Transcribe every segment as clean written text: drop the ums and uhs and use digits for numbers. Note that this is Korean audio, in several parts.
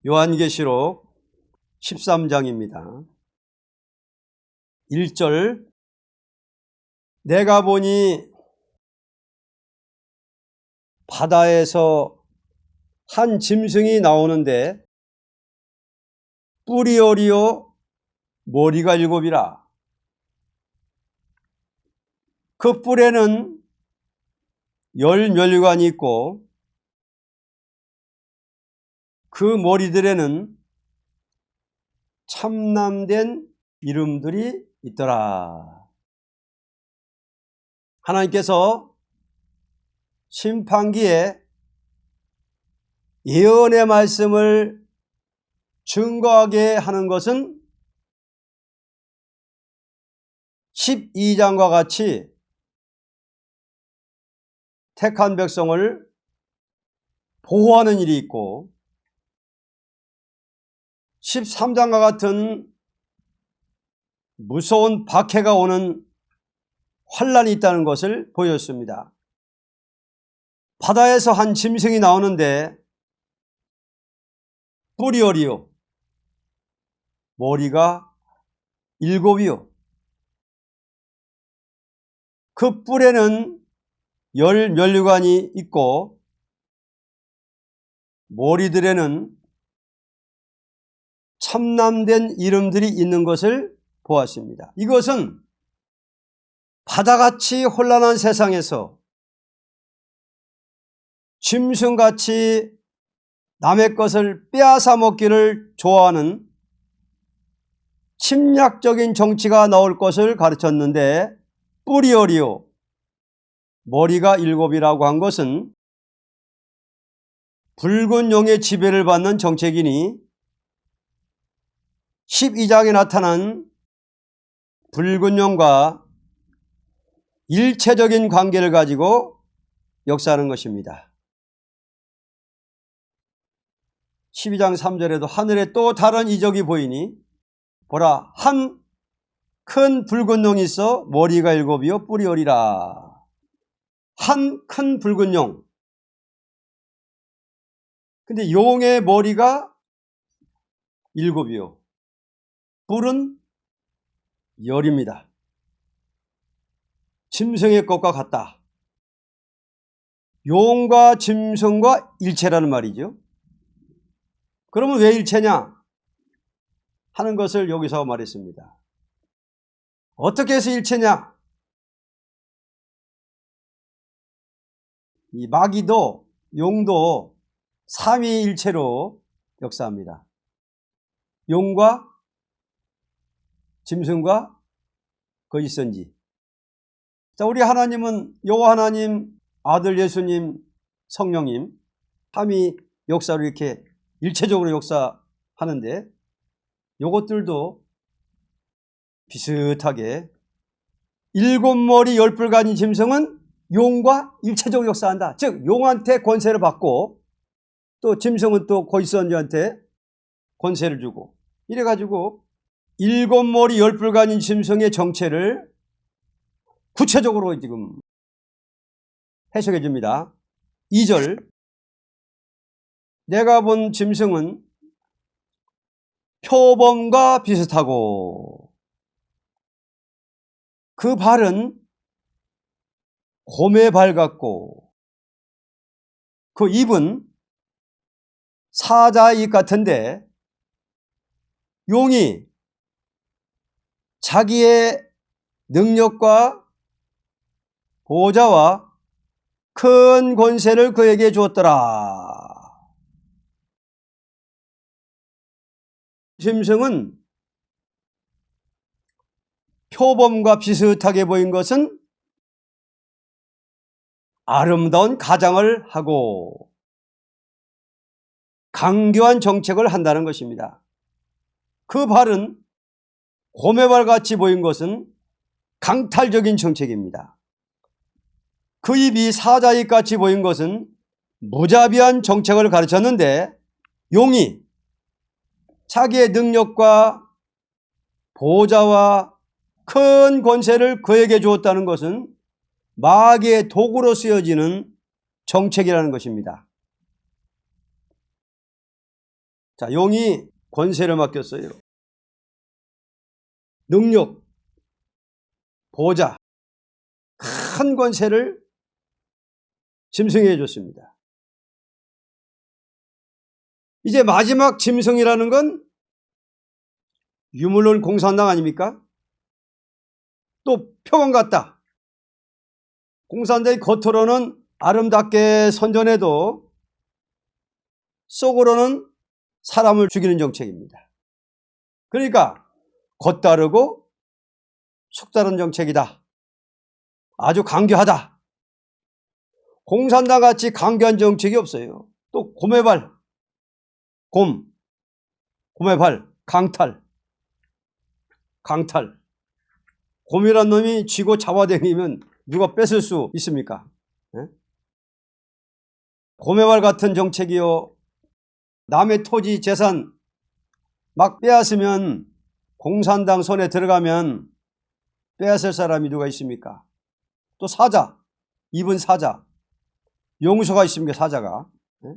요한계시록 13장입니다. 1절 내가 보니 바다에서 한 짐승이 나오는데 뿔이 오리요 머리가 7이라. 그 뿔에는 10면류관이 있고 그 머리들에는 참남된 이름들이 있더라. 하나님께서 심판기에 예언의 말씀을 증거하게 하는 것은 12장과 같이 택한 백성을 보호하는 일이 있고 13장과 같은 무서운 박해가 오는 환란이 있다는 것을 보였습니다. 바다에서 한 짐승이 나오는데 뿔이 오리요 머리가 7이요 그 뿔에는 10면류관이 있고 머리들에는 참남된 이름들이 있는 것을 보았습니다. 이것은 바다같이 혼란한 세상에서 짐승같이 남의 것을 빼앗아 먹기를 좋아하는 침략적인 정치가 나올 것을 가르쳤는데 뿔이 오리요 머리가 7이라고 한 것은 붉은 용의 지배를 받는 정책이니 12장에 나타난 붉은 용과 일체적인 관계를 가지고 역사하는 것입니다. 12장 3절에도 하늘에 또 다른 이적이 보이니 보라 한 큰 붉은 용이 있어 머리가 7이요 뿔이 오리라. 한 큰 붉은 용. 근데 용의 머리가 7이요 뿔은 10입니다. 짐승의 것과 같다. 용과 짐승과 일체라는 말이죠. 그러면 왜 일체냐 하는 것을 여기서 말했습니다. 어떻게 해서 일체냐? 이 마귀도 용도 삼위일체로 역사합니다. 용과 짐승과 거짓선지. 자, 우리 하나님은 여호와 하나님, 아들 예수님, 성령님 삼위 역사로 이렇게 일체적으로 역사하는데 이것들도 비슷하게 7머리 10뿔 가진 짐승은 용과 일체적으로 역사한다. 즉 용한테 권세를 받고 또 짐승은 또 거짓선지한테 권세를 주고 이래가지고 7머리 10뿔 가진 짐승의 정체를 구체적으로 지금 해석해 줍니다. 2절 내가 본 짐승은 표범과 비슷하고 그 발은 곰의 발 같고 그 입은 사자의 입 같은데 용이 자기의 능력과 보호자와 큰 권세를 그에게 주었더라. 짐승은 표범과 비슷하게 보인 것은 아름다운 가장을 하고 강교한 정책을 한다는 것입니다. 그 발은 곰의 발같이 보인 것은 강탈적인 정책입니다. 그 입이 사자입 같이 보인 것은 무자비한 정책을 가르쳤는데 용이 자기의 능력과 보호자와 큰 권세를 그에게 주었다는 것은 마귀의 도구로 쓰여지는 정책이라는 것입니다. 자, 용이 권세를 맡겼어요. 능력, 보좌, 큰 권세를 짐승에게 줬습니다. 이제 마지막 짐승이라는 건 유물론 공산당 아닙니까? 또 표범 같다. 공산당이 겉으로는 아름답게 선전해도 속으로는 사람을 죽이는 정책입니다. 그러니까 겉다르고 속다른 정책이다. 아주 강교하다. 공산당 같이 강교한 정책이 없어요. 또 곰의 발, 곰의 발, 강탈. 곰이란 놈이 쥐고 잡아다니면 누가 뺏을 수 있습니까? 네? 곰의 발 같은 정책이요. 남의 토지 재산 막 빼앗으면 공산당 손에 들어가면 빼앗을 사람이 누가 있습니까? 또 사자, 입은 사자, 용서가 있습니까? 사자가. 네?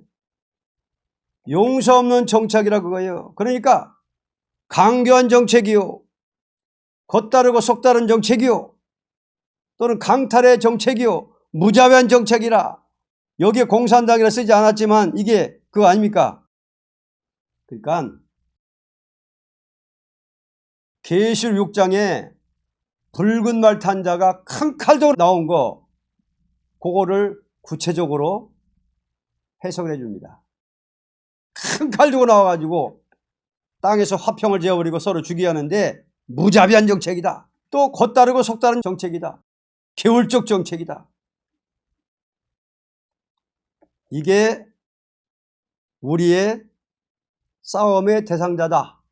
용서 없는 정책이라 그거예요. 그러니까 강교한 정책이요, 겉다르고 속다른 정책이요, 또는 강탈의 정책이요, 무자비한 정책이라. 여기에 공산당이라 쓰지 않았지만 이게 그거 아닙니까? 그러니까 계시록 6장에 붉은 말 탄 자가 큰 칼도 나온 거, 그거를 구체적으로 해석을 해줍니다. 큰 칼 들고 나와가지고 땅에서 화평을 지어버리고 서로 죽이게 하는데 무자비한 정책이다. 또 겉다르고 속다른 정책이다. 계율적 정책이다. 이게 우리의 싸움의 대상자다.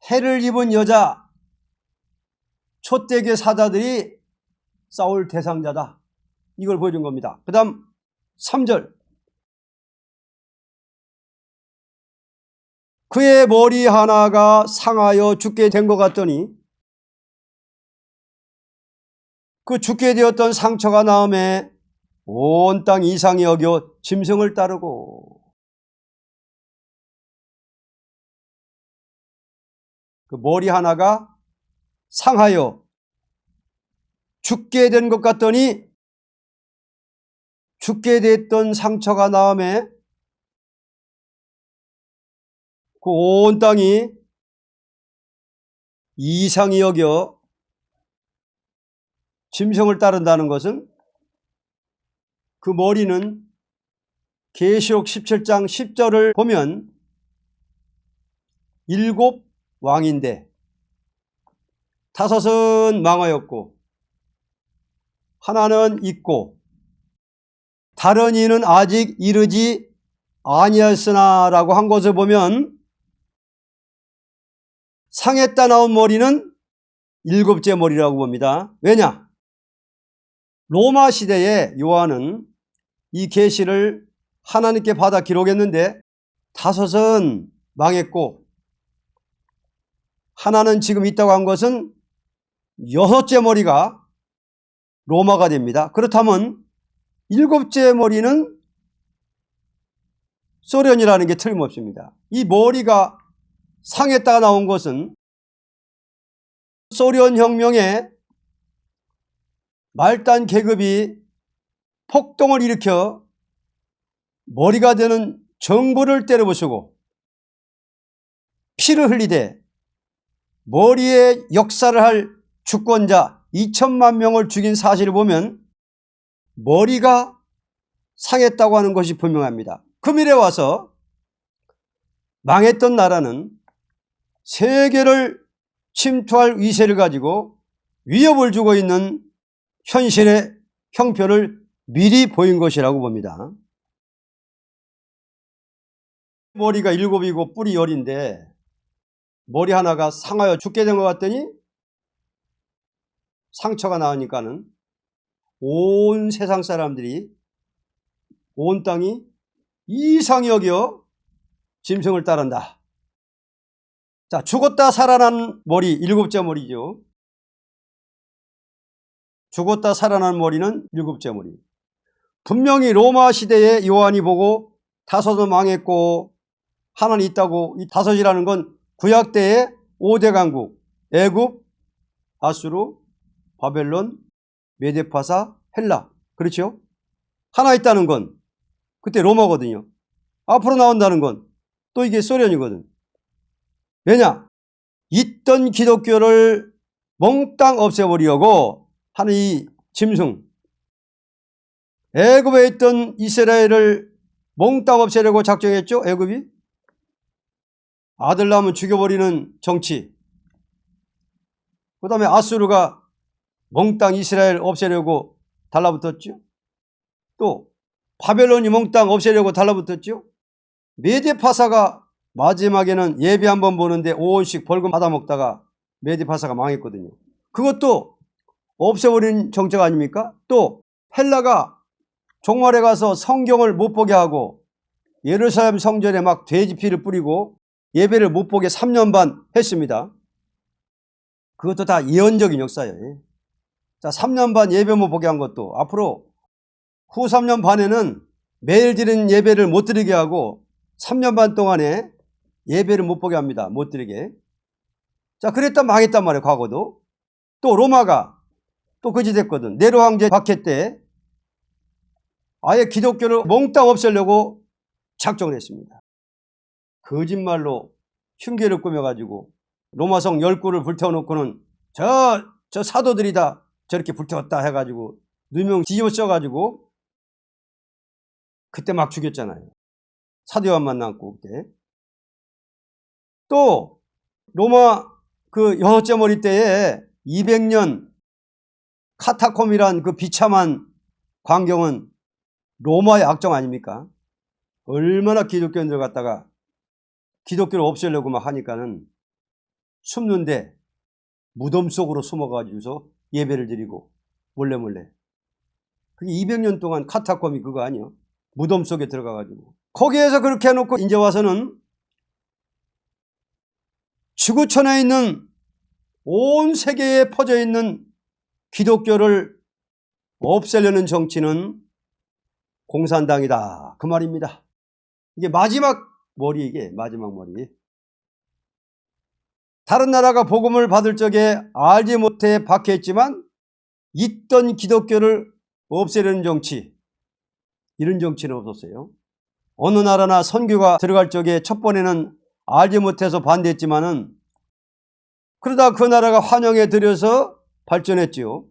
해를 입은 여자, 촛대계 사자들이 싸울 대상자다. 이걸 보여준 겁니다. 그 다음 3절. 그의 머리 하나가 상하여 죽게 된 것 같더니 그 죽게 되었던 상처가 나음에 온 땅 이상히 여겨 짐승을 따르고, 그 머리 하나가 상하여 죽게 된 것 같더니 죽게 됐던 상처가 나음에 그 온 땅이 이상히 여겨 짐승을 따른다는 것은 그 머리는 계시록 17장 10절을 보면 7 왕인데 5은 망하였고 하나는 있고 다른 이는 아직 이르지 아니하였으나 라고 한 것을 보면 상했다 나온 머리는 7째 머리라고 봅니다. 왜냐? 로마 시대에 요한은 이 계시를 하나님께 받아 기록했는데 5은 망했고 하나는 지금 있다고 한 것은 6째 머리가 로마가 됩니다. 그렇다면 7째 머리는 소련이라는 게 틀림없습니다. 이 머리가 상했다가 나온 것은 소련 혁명에 말단 계급이 폭동을 일으켜 머리가 되는 정부를 때려부수고 피를 흘리되 머리에 역사를 할 주권자 2천만 명을 죽인 사실을 보면 머리가 상했다고 하는 것이 분명합니다. 금일에 와서 망했던 나라는 세계를 침투할 위세를 가지고 위협을 주고 있는 현실의 형편을 미리 보인 것이라고 봅니다. 머리가 7이고 뿔이 10인데 머리 하나가 상하여 죽게 된 것 같더니 상처가 나으니까는 온 세상 사람들이, 온 땅이 이상히 여겨 짐승을 따른다. 자, 죽었다 살아난 머리 7째 머리죠. 죽었다 살아난 머리는 7째 머리. 분명히 로마 시대에 요한이 보고 다섯은 망했고 하나는 있다고. 이 다섯이라는 건 구약 때의 5대 강국, 애굽, 아수르, 바벨론, 메데파사, 헬라. 그렇죠? 하나 있다는 건 그때 로마거든요. 앞으로 나온다는 건 또 이게 소련이거든. 왜냐? 있던 기독교를 몽땅 없애버리려고 하는 이 짐승. 애굽에 있던 이스라엘을 몽땅 없애려고 작정했죠. 애굽이. 아들 낳으면 죽여버리는 정치. 그 다음에 아수르가 몽땅 이스라엘 없애려고 달라붙었죠. 또 바벨론이 몽땅 없애려고 달라붙었죠. 메데파사가 마지막에는 예배 한번 보는데 5원씩 벌금 받아먹다가 메데파사가 망했거든요. 그것도 없애버린 정책 아닙니까? 또 헬라가 종말에 가서 성경을 못 보게 하고 예루살렘 성전에 막 돼지 피를 뿌리고 예배를 못 보게 3년 반 했습니다. 그것도 다 예언적인 역사예요. 자, 3년 반 예배 못 보게 한 것도 앞으로 후 3년 반에는 매일 드리는 예배를 못 드리게 하고 3년 반 동안에 예배를 못 보게 합니다. 못 드리게. 자, 그랬다 망했단 말이에요. 과거도. 또 로마가 또 그짓 했거든. 네로 황제 박해 때 아예 기독교를 몽땅 없애려고 작정을 했습니다. 거짓말로 흉계를 꾸며가지고 로마성 10구를 불태워놓고는 저 사도들이다 저렇게 불태웠다 해가지고 누명 뒤집어 써가지고 그때 막 죽였잖아요. 사도 요한만 남고 그때. 또 로마 그 여섯째 머리 때에 200년 카타콤이란 그 비참한 광경은 로마의 악정 아닙니까? 얼마나 기독교인들 갖다가 기독교를 없애려고 막 하니까는 숨는데 무덤 속으로 숨어가지고서 예배를 드리고 몰래. 그게 200년 동안 카타콤이 그거 아니요? 무덤 속에 들어가가지고. 거기에서 그렇게 해놓고 이제 와서는 지구촌에 있는 온 세계에 퍼져 있는 기독교를 없애려는 정치는 공산당이다. 그 말입니다. 이게 마지막 머리, 이게 마지막 머리. 다른 나라가 복음을 받을 적에 알지 못해 박해했지만 있던 기독교를 없애려는 정치, 이런 정치는 없었어요. 어느 나라나 선교가 들어갈 적에 첫 번에는 알지 못해서 반대했지만은 그러다 그 나라가 환영해 들여서 발전했지요.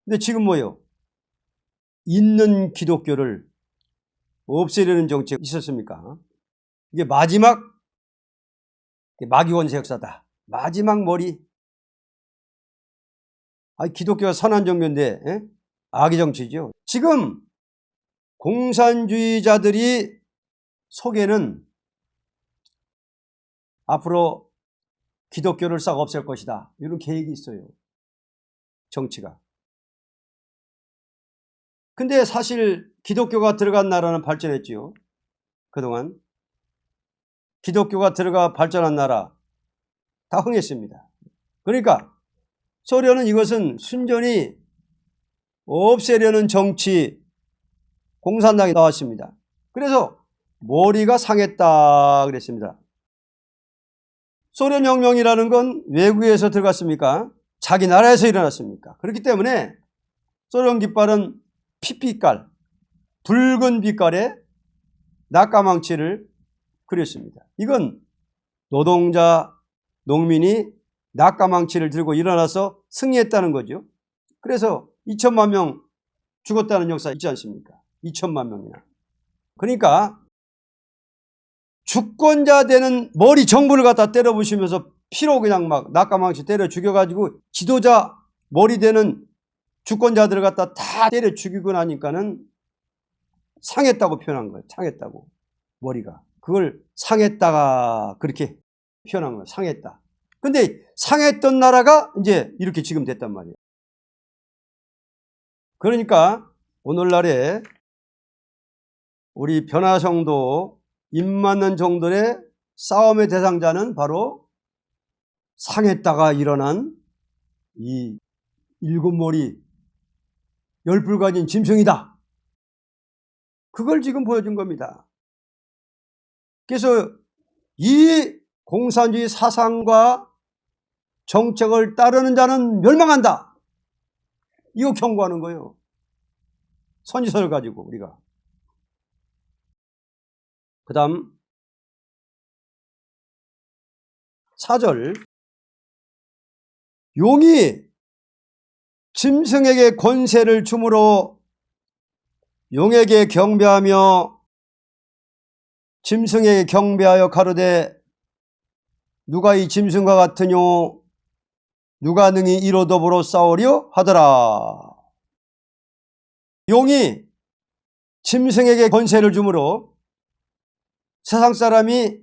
근데 지금 뭐예요? 있는 기독교를 없애려는 정치가 있었습니까? 이게 마지막 마귀원세 역사다. 마지막 머리. 기독교가 선한 종교인데 악의 정치죠. 지금 공산주의자들이 속에는 앞으로 기독교를 싹 없앨 것이다. 이런 계획이 있어요. 정치가. 근데 사실 기독교가 들어간 나라는 발전했지요. 그동안. 기독교가 들어가 발전한 나라 다 흥했습니다. 그러니까 소련은 이것은 순전히 없애려는 정치, 공산당이 나왔습니다. 그래서 머리가 상했다 그랬습니다. 소련혁명이라는 건 외국에서 들어갔습니까? 자기 나라에서 일어났습니까? 그렇기 때문에 소련 깃발은 핏빛깔, 붉은 빛깔의 낙가망치를 그렸습니다. 이건 노동자, 농민이 낙가망치를 들고 일어나서 승리했다는 거죠. 그래서 2천만 명 죽었다는 역사 있지 않습니까? 2천만 명이나. 그러니까 주권자 되는 머리 정부를 갖다 때려 부시면서 피로 그냥 막 낙가망치 때려 죽여가지고 지도자 머리 되는 주권자들을 갖다 다 때려 죽이고 나니까는 상했다고 표현한 거예요. 상했다고. 머리가. 그걸 상했다가 그렇게 표현한 거예요. 상했다. 근데 상했던 나라가 이제 이렇게 지금 됐단 말이에요. 그러니까 오늘날에 우리 변화성도 입맞는 종들의 싸움의 대상자는 바로 상했다가 일어난 이 일곱 머리 열불 가진 짐승이다. 그걸 지금 보여준 겁니다. 그래서 이 공산주의 사상과 정책을 따르는 자는 멸망한다. 이거 경고하는 거예요. 선지서를 가지고 우리가. 그 다음 4절. 용이 짐승에게 권세를 주므로 용에게 경배하며 짐승에게 경배하여 가로되 누가 이 짐승과 같으뇨 누가 능히 이로 더불어 싸우려 하더라. 용이 짐승에게 권세를 주므로 세상 사람이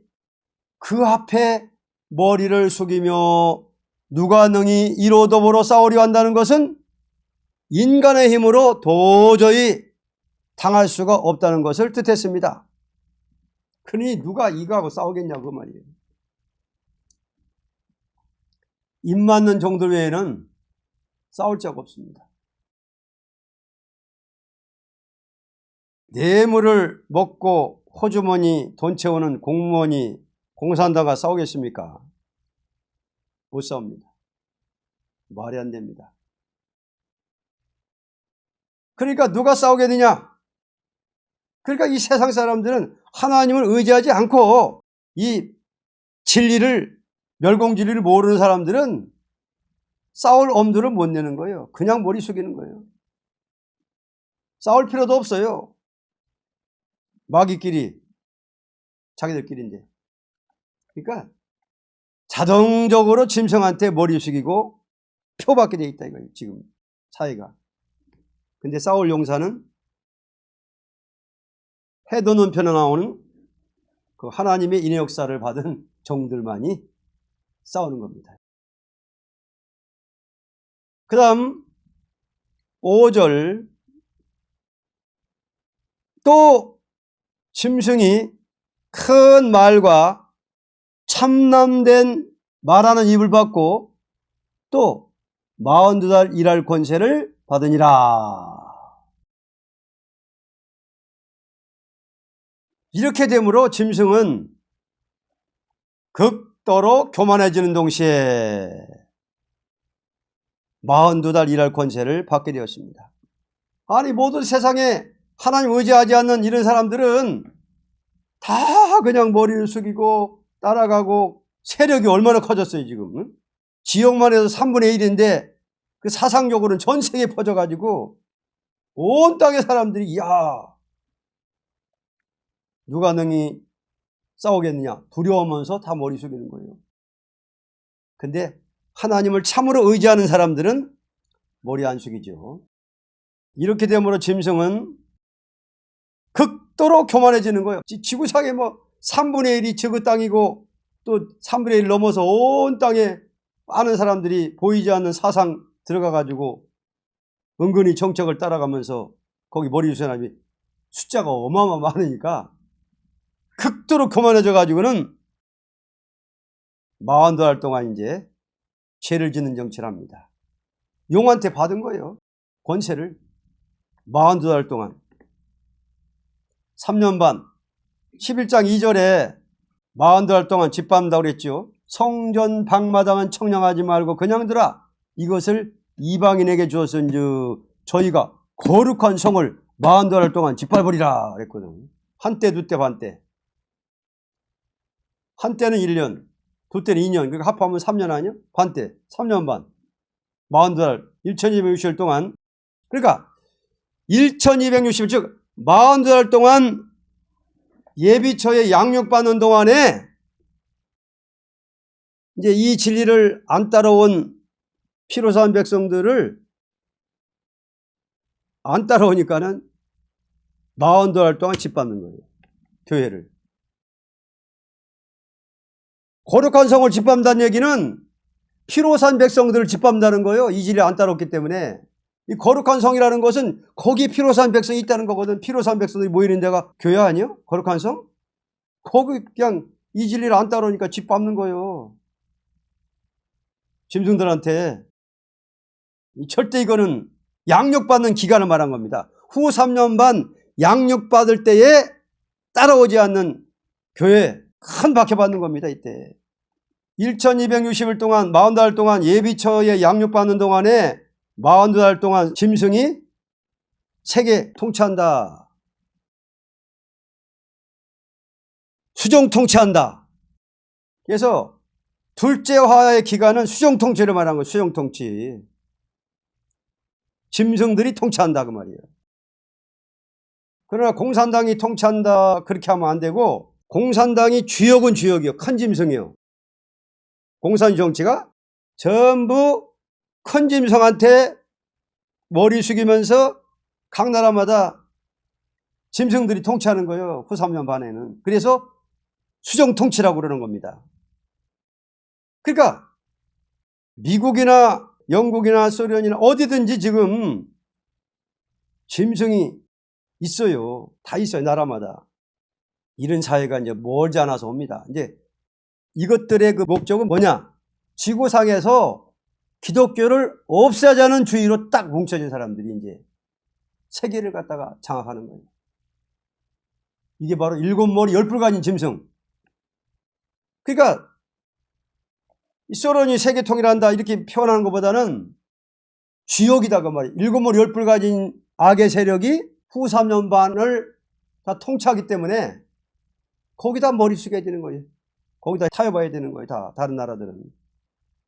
그 앞에 머리를 숙이며 누가 능히 이로 더불어 싸우려 한다는 것은 인간의 힘으로 도저히 당할 수가 없다는 것을 뜻했습니다. 그러니 누가 이거하고 싸우겠냐고 말이에요. 입 맞는 종들 외에는 싸울 자가 없습니다. 뇌물을 먹고 호주머니 돈 채우는 공무원이 공산당과 싸우겠습니까? 못 싸웁니다. 말이 안 됩니다. 그러니까 누가 싸우겠느냐? 그러니까 이 세상 사람들은 하나님을 의지하지 않고 이 진리를, 멸공진리를 모르는 사람들은 싸울 엄두를 못 내는 거예요. 그냥 머리 숙이는 거예요. 싸울 필요도 없어요. 마귀끼리, 자기들끼리인데. 그러니까 자동적으로 짐승한테 머리 숙이고 표받게 돼 있다 이거예요. 지금 사회가. 근데 싸울 용사는 해도는 편에 나오는 그 하나님의 인의 역사를 받은 종들만이 싸우는 겁니다. 그 다음 5절. 또 짐승이 큰 말과 참남된 말하는 입을 받고 또 42달 일할 권세를 받으니라. 이렇게 되므로 짐승은 극도로 교만해지는 동시에 42달 일할 권세를 받게 되었습니다. 아니 모든 세상에 하나님 의지하지 않는 이런 사람들은 다 그냥 머리를 숙이고 따라가고 세력이 얼마나 커졌어요 지금. 응? 지역만 해도 3분의 1인데 그 사상적으로는 전 세계에 퍼져가지고 온 땅의 사람들이 이야 누가 능히 싸우겠느냐 두려우면서 다 머리 숙이는 거예요. 근데 하나님을 참으로 의지하는 사람들은 머리 안 숙이죠. 이렇게 되므로 짐승은 극도로 교만해지는 거예요. 지구상에 뭐 3분의 1이 저그 땅이고 또 3분의 1 넘어서 온 땅에 많은 사람들이 보이지 않는 사상 들어가가지고 은근히 정책을 따라가면서 거기 머리 숙이는 사람이 숫자가 어마어마 많으니까 극도로 교만해져가지고는 42달 동안 이제 죄를 짓는 정치를 합니다. 용한테 받은 거예요. 권세를 42달 동안. 3년 반 11장 2절에 42달 동안 집밟는다고 그랬죠. 성전 방마당은 청량하지 말고 그냥 두라. 이것을 이방인에게 주었은즉 저희가 거룩한 성을 42달 동안 짓밟으리라 그랬거든. 한때 두때 반때. 한때는 1년, 두때는 2년, 그러니까 합하면 3년 아니요? 반때, 3년 반, 42달, 1260일 동안. 그러니까 1260일, 즉 42달 동안 예비처에 양육받는 동안에 이제 이 진리를 안 따라온 피로사한 백성들을 안 따라오니까는 42달 동안 짓밟는 거예요. 교회를. 거룩한 성을 짓밟는다는 얘기는 피로산 백성들을 짓밟는다는 거예요. 이 진리를 안 따랐기 때문에. 이 거룩한 성이라는 것은 거기 피로산 백성이 있다는 거거든. 피로산 백성들이 모이는 데가 교회 아니에요? 거룩한 성? 거기 그냥 이 진리를 안 따르니까 짓밟는 거예요. 짐승들한테. 절대 이거는 양육받는 기간을 말한 겁니다. 후 3년 반 양육받을 때에 따라오지 않는 교회 큰 박해받는 겁니다. 이때 1260일 동안 40달 동안 예비처에 양육받는 동안에 42달 동안 짐승이 세계 통치한다. 수종 통치한다. 그래서 둘째 화의 기간은 수종 통치를 말하는 거예요. 수종 통치. 짐승들이 통치한다 그 말이에요. 그러나 공산당이 통치한다 그렇게 하면 안 되고, 공산당이 주역은 주역이요. 큰 짐승이요. 공산 정치가 전부 큰 짐승한테 머리 숙이면서 각 나라마다 짐승들이 통치하는 거예요. 후 3년 반에는. 그래서 수정 통치라고 그러는 겁니다. 그러니까 미국이나 영국이나 소련이나 어디든지 지금 짐승이 있어요. 다 있어요. 나라마다. 이런 사회가 이제 멀지 않아서 옵니다. 이제 이것들의 그 목적은 뭐냐? 지구상에서 기독교를 없애자는 주의로 딱 뭉쳐진 사람들이 이제 세계를 갖다가 장악하는 거예요. 이게 바로 일곱 머리 열뿔 가진 짐승. 그러니까 이 소련이 세계 통일한다 이렇게 표현하는 것보다는 주역이다 그 말이에요. 일곱 머리 열뿔 가진 악의 세력이 후 3년 반을 다 통치하기 때문에 거기다 머리 숙여야 되는 거예요. 거기다 타협해야 되는 거예요. 다 다른 나라들은.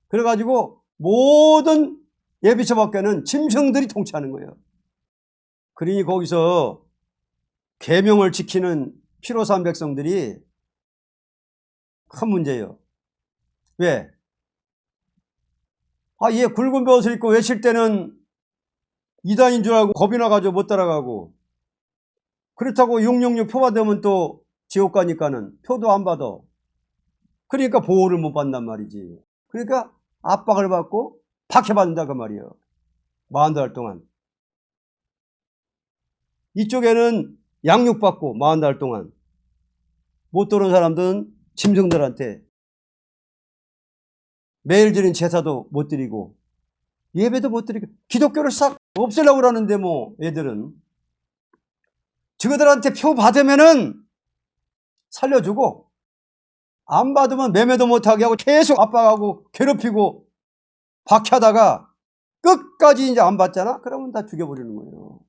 그래가지고 모든 예비처 밖에는 짐승들이 통치하는 거예요. 그러니 거기서 계명을 지키는 피로산 백성들이 큰 문제예요. 왜? 얘 굵은 벼옷을 입고 외칠 때는 이단인 줄 알고 겁이 나가지고 못 따라가고, 그렇다고 666 표 받으면 또 지옥 가니까는 표도 안 받아. 그러니까 보호를 못 받는단 말이지. 그러니까 압박을 받고 박해받는다 그 말이에요. 40달 동안. 이쪽에는 양육받고 40달 동안 못 들어온 사람들은 짐승들한테 매일 드린 제사도 못 드리고 예배도 못 드리고 기독교를 싹 없애려고 그러는데 뭐 얘들은 저들한테 표 받으면은 살려주고 안 받으면 매매도 못하게 하고 계속 압박하고 괴롭히고 박해하다가 끝까지 이제 안 받잖아? 그러면 다 죽여버리는 거예요.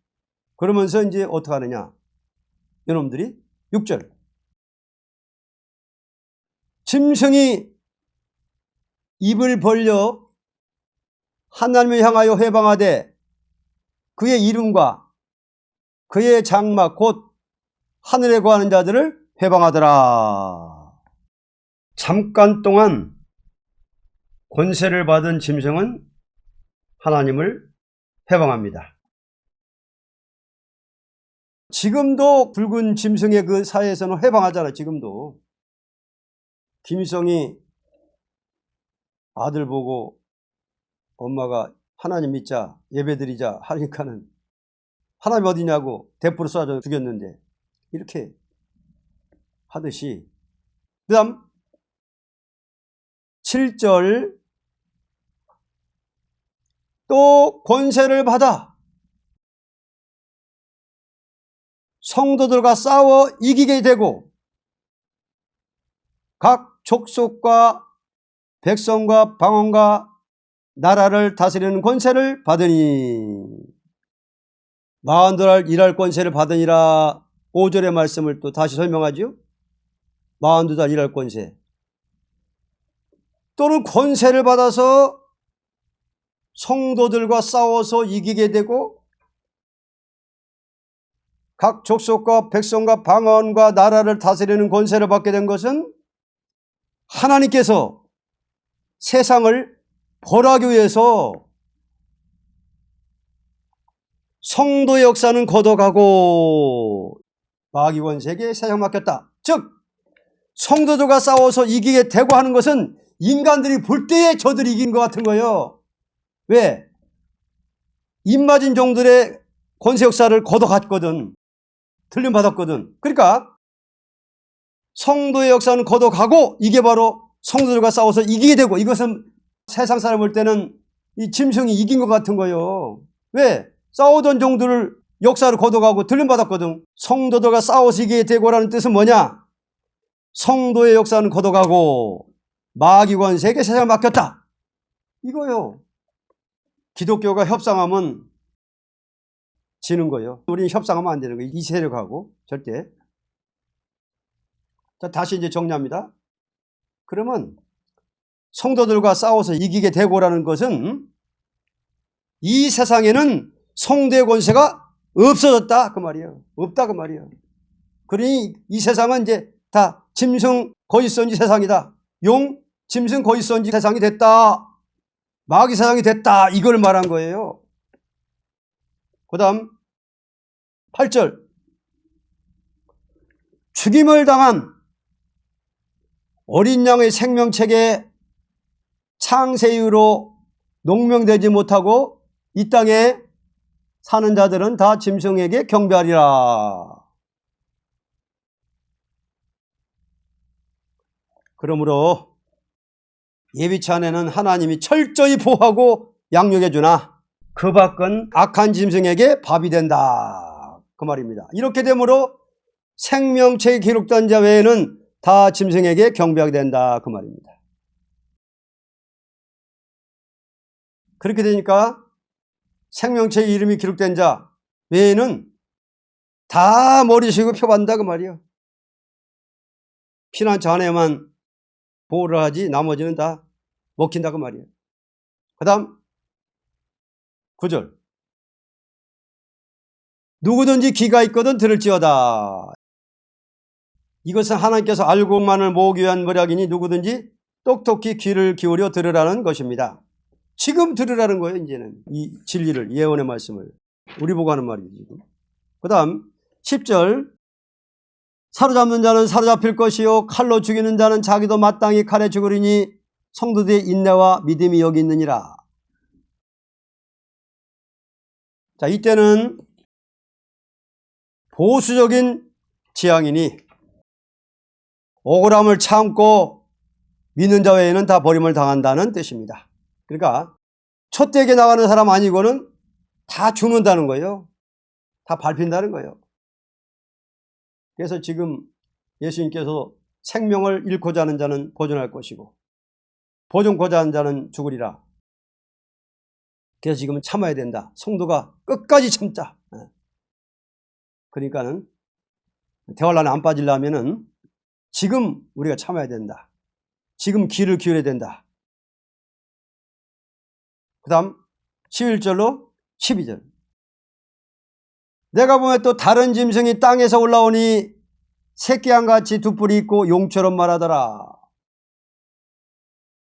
그러면서 이제 어떻게 하느냐? 이놈들이 6절. 짐승이 입을 벌려 하나님을 향하여 회방하되 그의 이름과 그의 장막 곧 하늘에 거하는 자들을 회방하더라. 잠깐 동안 권세를 받은 짐승은 하나님을 회방합니다. 지금도 붉은 짐승의 그 사회에서는 회방하잖아. 지금도. 김일성이 아들 보고 엄마가 하나님 믿자 예배드리자 하니까는 하나님 어디냐고 대포로 쏴서 죽였는데 이렇게 하듯이, 그 다음 7절 또 권세를 받아 성도들과 싸워 이기게 되고 각 족속과 백성과 방언과 나라를 다스리는 권세를 받으니, 42달 일할 권세를 받으니라. 5절의 말씀을 또 다시 설명하죠. 42달 일할 권세 또는 권세를 받아서 성도들과 싸워서 이기게 되고 각 족속과 백성과 방언과 나라를 다스리는 권세를 받게 된 것은 하나님께서 세상을 벌하기 위해서 성도의 역사는 걷어가고 마귀 권세에게 세상 맡겼다. 즉 성도들과 싸워서 이기게 되고 하는 것은 인간들이 볼 때에 저들이 이긴 것 같은 거예요. 왜? 입맞은 종들의 권세 역사를 걷어갔거든. 틀림받았거든. 그러니까 성도의 역사는 걷어가고 이게 바로 성도들과 싸워서 이기게 되고, 이것은 세상 사람 볼 때는 이 짐승이 이긴 것 같은 거예요. 왜? 싸우던 종들을 역사를 거둬가고 들림받았거든. 성도들과 싸워서 이기게 되고라는 뜻은 뭐냐? 성도의 역사는 거둬가고 마귀 권세에게 세상을 맡겼다. 이거요. 기독교가 협상하면 지는 거예요. 우리는 협상하면 안 되는 거예요. 이 세력하고 절대. 자, 다시 이제 정리합니다. 그러면 성도들과 싸워서 이기게 되고라는 것은 이 세상에는 성도의 권세가 없어졌다 그 말이에요. 없다 그 말이에요. 그러니 이 세상은 이제 다 짐승 거짓선지 세상이다. 용 짐승 거짓선지 세상이 됐다. 마귀 세상이 됐다. 이걸 말한 거예요. 그 다음 8절 죽임을 당한 어린 양의 생명책에 창세 이후로 농명되지 못하고 이 땅에 사는 자들은 다 짐승에게 경배하리라. 그러므로 예비치 안에는 하나님이 철저히 보호하고 양육해 주나 그 밖은 악한 짐승에게 밥이 된다. 그 말입니다. 이렇게 되므로 생명책에 기록된 자 외에는 다 짐승에게 경배하게 된다. 그 말입니다. 그렇게 되니까 생명책에 이름이 기록된 자 외에는 다 머리 숙이고 표받는다. 그 말이에요. 피난처 안에만 보호를 하지 나머지는 다 먹힌다. 그 말이에요. 그 다음 9절 누구든지 귀가 있거든 들을지어다. 이것은 하나님께서 알고만을 모으기 위한 모략이니 누구든지 똑똑히 귀를 기울여 들으라는 것입니다. 지금 들으라는 거예요. 이제는 이 진리를, 예언의 말씀을 우리 보고 하는 말이지. 그 다음 10절 사로잡는 자는 사로잡힐 것이요 칼로 죽이는 자는 자기도 마땅히 칼에 죽으리니 성도들의 인내와 믿음이 여기 있느니라. 자, 이때는 보수적인 지향이니 억울함을 참고 믿는 자 외에는 다 버림을 당한다는 뜻입니다. 그러니까 촛대게 나가는 사람 아니고는 다 죽는다는 거예요. 다 밟힌다는 거예요. 그래서 지금 예수님께서 생명을 잃고자 하는 자는 보존할 것이고 보존고자 하는 자는 죽으리라. 그래서 지금은 참아야 된다. 성도가 끝까지 참자. 그러니까는 대환란에 안 빠지려면은 지금 우리가 참아야 된다. 지금 귀를 기울여야 된다. 그 다음 11절로 12절 내가 보면 또 다른 짐승이 땅에서 올라오니 새끼양같이 두 뿔이 있고 용처럼 말하더라.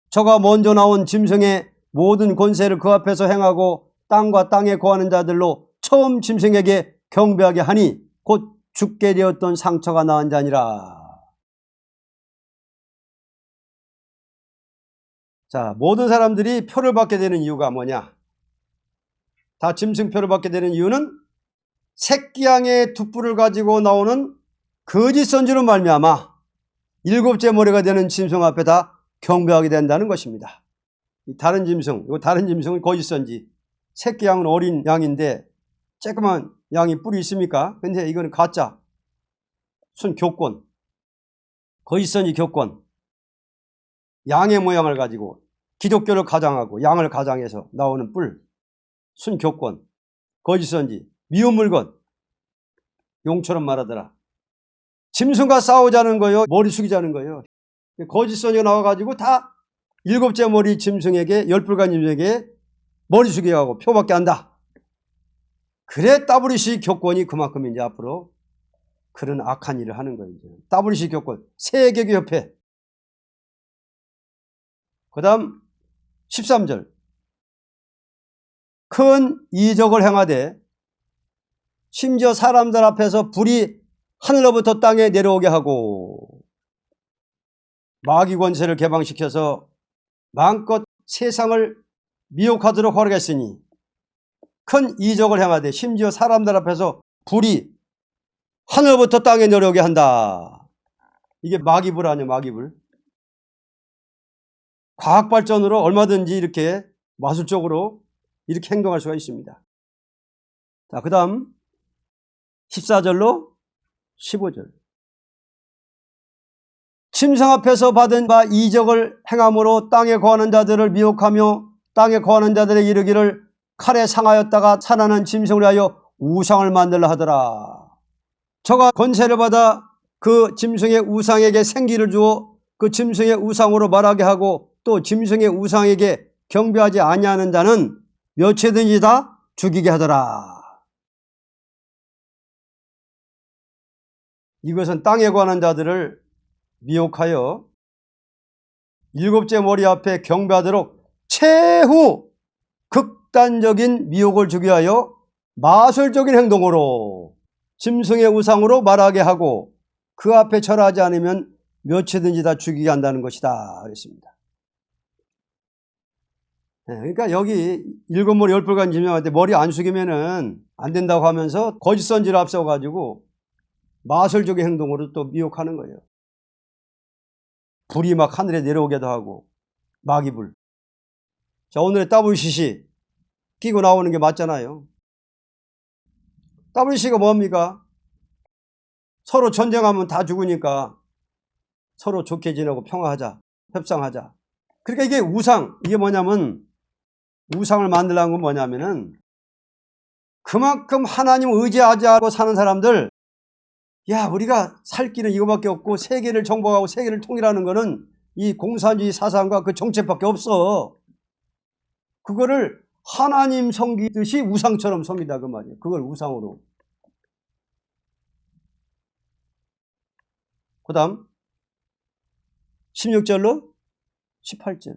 저가 먼저 나온 짐승의 모든 권세를 그 앞에서 행하고 땅과 땅에 거하는 자들로 처음 짐승에게 경배하게 하니 곧 죽게 되었던 상처가 나은 자니라. 자, 모든 사람들이 표를 받게 되는 이유가 뭐냐? 다 짐승표를 받게 되는 이유는 새끼양의 두 뿔을 가지고 나오는 거짓 선지로 말미암아 일곱째 머리가 되는 짐승 앞에 다 경배하게 된다는 것입니다. 다른 짐승, 이거 다른 짐승은 거짓 선지, 새끼양은 어린 양인데 조그만 양이 뿔이 있습니까? 근데 이거는 가짜, 순 교권, 거짓 선지 교권, 양의 모양을 가지고 기독교를 가장하고 양을 가장해서 나오는 뿔, 순 교권, 거짓 선지, 미운 물건, 용처럼 말하더라. 짐승과 싸우자는 거예요. 머리 숙이자는 거예요. 거짓 선지가 나와가지고 다 일곱째 머리 짐승에게, 열뿔간 짐승에게 머리 숙이게 하고 표밖에 한다. 그래 WC 교권이 그만큼 이제 앞으로 그런 악한 일을 하는 거예요. WC 교권, 세계교협회. 그 다음 13절 큰 이적을 행하되 심지어 사람들 앞에서 불이 하늘로부터 땅에 내려오게 하고 마귀 권세를 개방시켜서 마음껏 세상을 미혹하도록 허락했으니 큰 이적을 행하되 심지어 사람들 앞에서 불이 하늘부터 땅에 내려오게 한다. 이게 마귀불 아니에요. 마귀불. 과학 발전으로 얼마든지 이렇게 마술적으로 이렇게 행동할 수가 있습니다. 자, 그 다음 14절로 15절. 짐승 앞에서 받은 바 이적을 행함으로 땅에 거하는 자들을 미혹하며 땅에 거하는 자들에게 이르기를 칼에 상하였다가 살아난 짐승을 위하여 우상을 만들라 하더라. 저가 권세를 받아 그 짐승의 우상에게 생기를 주어 그 짐승의 우상으로 말하게 하고 또 짐승의 우상에게 경배하지 아니하는 자는 몇체든지 다 죽이게 하더라. 이것은 땅에 관한 자들을 미혹하여 일곱째 머리 앞에 경배하도록 최후 극단적인 미혹을 주게 하여 마술적인 행동으로 짐승의 우상으로 말하게 하고 그 앞에 절하지 않으면 몇체든지 다 죽이게 한다는 것이다 그랬습니다. 그러니까 여기 일곱 머리 열불간 짐승한테 머리 안 숙이면은 안 된다고 하면서 거짓 선지를 앞세워가지고 마술적인 행동으로 또 미혹하는 거예요. 불이 막 하늘에 내려오기도 하고 마귀불. 자, 오늘의 WCC 끼고 나오는 게 맞잖아요. WCC가 뭡니까? 서로 전쟁하면 다 죽으니까 서로 좋게 지내고 평화하자, 협상하자. 그러니까 이게 우상, 이게 뭐냐면 우상을 만들라는 건 뭐냐면은 그만큼 하나님 의지하지 않고 사는 사람들, 야, 우리가 살 길은 이거밖에 없고 세계를 정복하고 세계를 통일하는 거는 이 공산주의 사상과 그 정책밖에 없어. 그거를 하나님 섬기듯이 우상처럼 섬기다 그 말이에요. 그걸 우상으로. 그 다음 16절로 18절.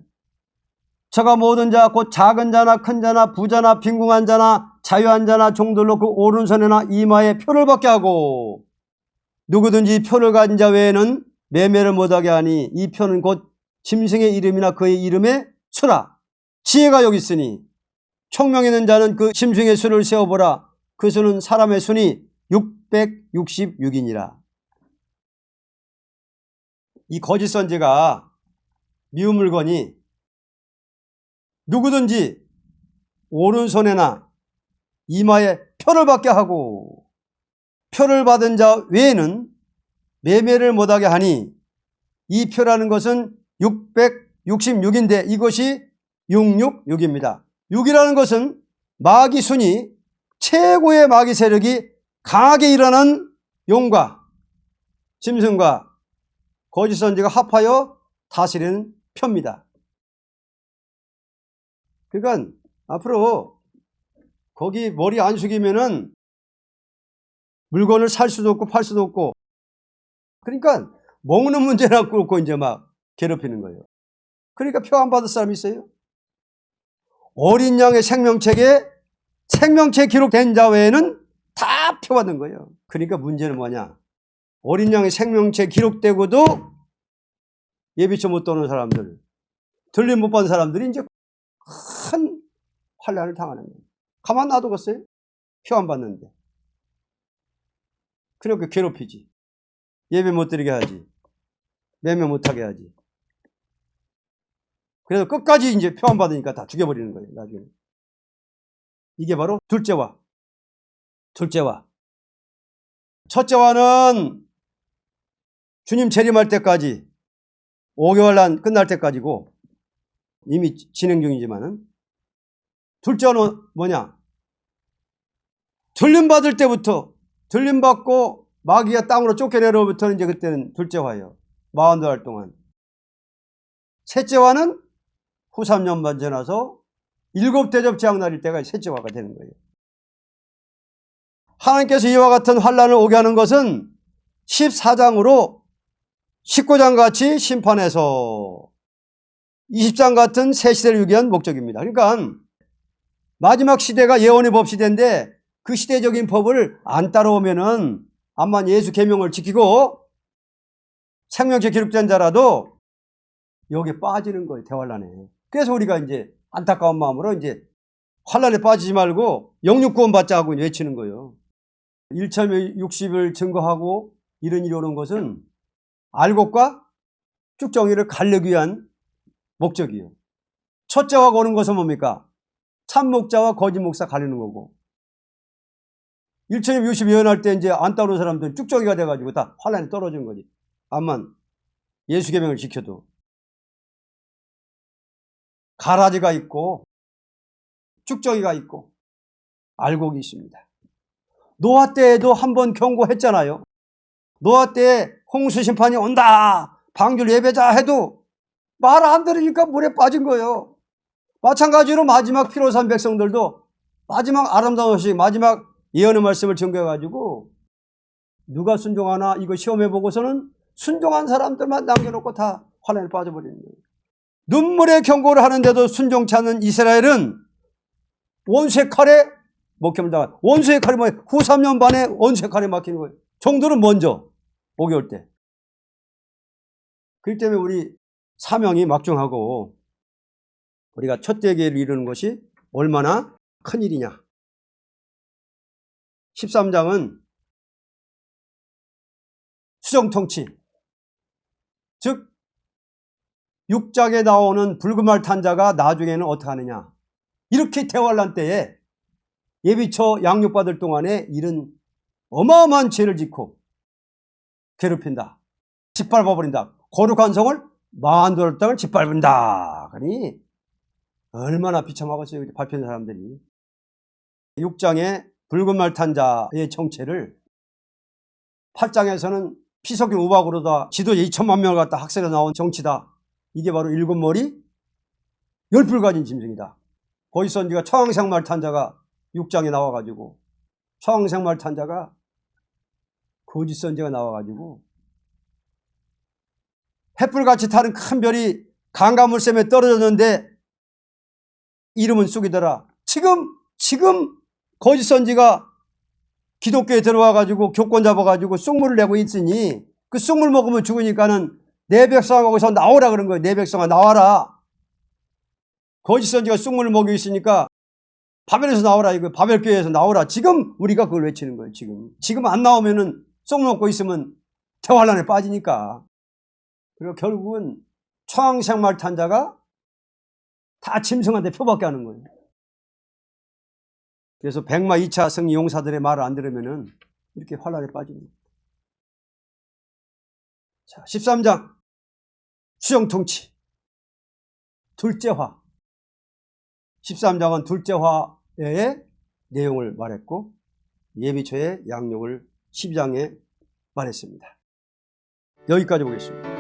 저가 모든 자 곧 작은 자나 큰 자나 부자나 빈궁한 자나 자유한 자나 종들로 그 오른손이나 이마에 표를 받게 하고 누구든지 표를 가진 자 외에는 매매를 못하게 하니 이 표는 곧 짐승의 이름이나 그의 이름의 수라. 지혜가 여기 있으니 총명 있는 자는 그 짐승의 수를 세어보라. 그 수는 사람의 수니 666이니라. 이 거짓 선지가 미운 물건이 누구든지 오른손에나 이마에 표를 받게 하고 표를 받은 자 외에는 매매를 못하게 하니 이 표라는 것은 666인데 이것이 666입니다. 6이라는 것은 마귀 순이 최고의 마귀 세력이 강하게 일어난 용과 짐승과 거짓 선지가 합하여 다스리는 표입니다. 그러니까 앞으로 거기 머리 안 숙이면은 물건을 살 수도 없고 팔 수도 없고 그러니까 먹는 문제나 꿇고 이제 막 괴롭히는 거예요. 그러니까 표 안 받을 사람이 있어요? 어린 양의 생명책에 생명책 기록된 자 외에는 다 표 받는 거예요. 그러니까 문제는 뭐냐? 어린 양의 생명책 기록되고도 예비처 못 도는 사람들, 들림 못 받는 사람들이 이제 큰 환난을 당하는 거예요. 가만 놔두겠어요? 표 안 받는데. 그러니까 괴롭히지. 예배 못 드리게 하지. 매매 못하게 하지. 그래서 끝까지 이제 표 안 받으니까 다 죽여버리는 거예요, 나중에. 이게 바로 둘째와. 첫째와는 주님 재림할 때까지 5개월간 끝날 때까지고 이미 진행 중이지만은 둘째와는 뭐냐? 들림받을 때부터 들림받고 마귀가 땅으로 쫓겨내로부터는 이제 그때는 둘째화예요. 42달 동안. 셋째화는 후 3년만 지나서 7대접 재앙날일 때가 셋째화가 되는 거예요. 하나님께서 이와 같은 환난을 오게 하는 것은 14장으로 19장 같이 심판해서 20장 같은 새 시대를 유기한 목적입니다. 그러니까 마지막 시대가 예언의 법 시대인데 그 시대적인 법을 안 따라오면은 암만 예수 계명을 지키고 생명책 기록된 자라도 여기에 빠지는 거예요, 대환란에. 그래서 우리가 이제 안타까운 마음으로 이제 환란에 빠지지 말고 영육구원 받자 하고 외치는 거예요. 1060을 증거하고 이런 일이 오는 것은 알곡과 쭉정이를 가르기 위한 목적이에요. 첫째와 오는 것은 뭡니까? 참 목자와 거짓 목사 가리는 거고 1760 예언할 때 이제 안 따르는 사람들은 쭉정이가 돼가지고 다 환란에 떨어진 거지. 암만 예수 계명을 지켜도. 가라지가 있고 쭉정이가 있고 알곡이 있습니다. 노아 때에도 한번 경고했잖아요. 노아 때 홍수 심판이 온다, 방주를 예배자 해도 말 안 들으니까 물에 빠진 거예요. 마찬가지로 마지막 피로산 백성들도 마지막 아름다운 소식, 마지막 예언의 말씀을 전개해가지고 누가 순종하나 이거 시험해보고서는 순종한 사람들만 남겨놓고 다 환란에 빠져버리는 거예요. 눈물의 경고를 하는데도 순종치 않는 이스라엘은 원수의 칼에 먹힘을 당한, 원수의 칼이 뭐예요? 후 3년 반에 원수의 칼에 막히는 거예요. 종들은 먼저 오게 올 때. 그렇기 때문에 우리 사명이 막중하고 우리가 첫 대계를 이루는 것이 얼마나 큰일이냐. 13장은 수정통치, 즉 6장에 나오는 붉은 말 탄 자가 나중에는 어떻게 하느냐. 이렇게 대환란 때에 예비처 양육받을 동안에 이런 어마어마한 죄를 짓고 괴롭힌다, 짓밟아버린다. 거룩한 성을 만들었다는 땅을 짓밟은다. 그러니 얼마나 비참하겠어요, 발표한 사람들이. 6장에 붉은 말 탄 자의 정체를 8장에서는 피석인 우박으로다 지도자 2천만 명을 갖다 학살해 나온 정치다. 이게 바로 일곱 머리 열불 가진 짐승이다. 거기서 네가 청황색말 탄 자가 6장에 나와가지고, 청황색말 탄 자가 거짓 선지가 나와가지고 햇불같이 타는 큰 별이 강가물샘에 떨어졌는데 이름은 쑥이더라. 지금 거짓 선지가 기독교에 들어와가지고 교권 잡아가지고 쑥물을 내고 있으니 그 쑥물 먹으면 죽으니까는 내 백성아 거기서 나오라 그런 거예요. 내 백성아 나와라. 거짓 선지가 쑥물을 먹이고 있으니까 바벨에서 나오라, 이거 바벨교회에서 나오라. 지금 우리가 그걸 외치는 거예요. 지금 안 나오면은 쑥 먹고 있으면 대환란에 빠지니까. 그리고 결국은 청황색말 탄 자가 다 짐승한테 표밖에 하는 거예요. 그래서 백마 2차 승리 용사들의 말을 안 들으면은 이렇게 환란에 빠집니다. 자, 13장 수정통치 둘째화. 13장은 둘째화의 내용을 말했고 예비처의 양육을 12장에 말했습니다. 여기까지 보겠습니다.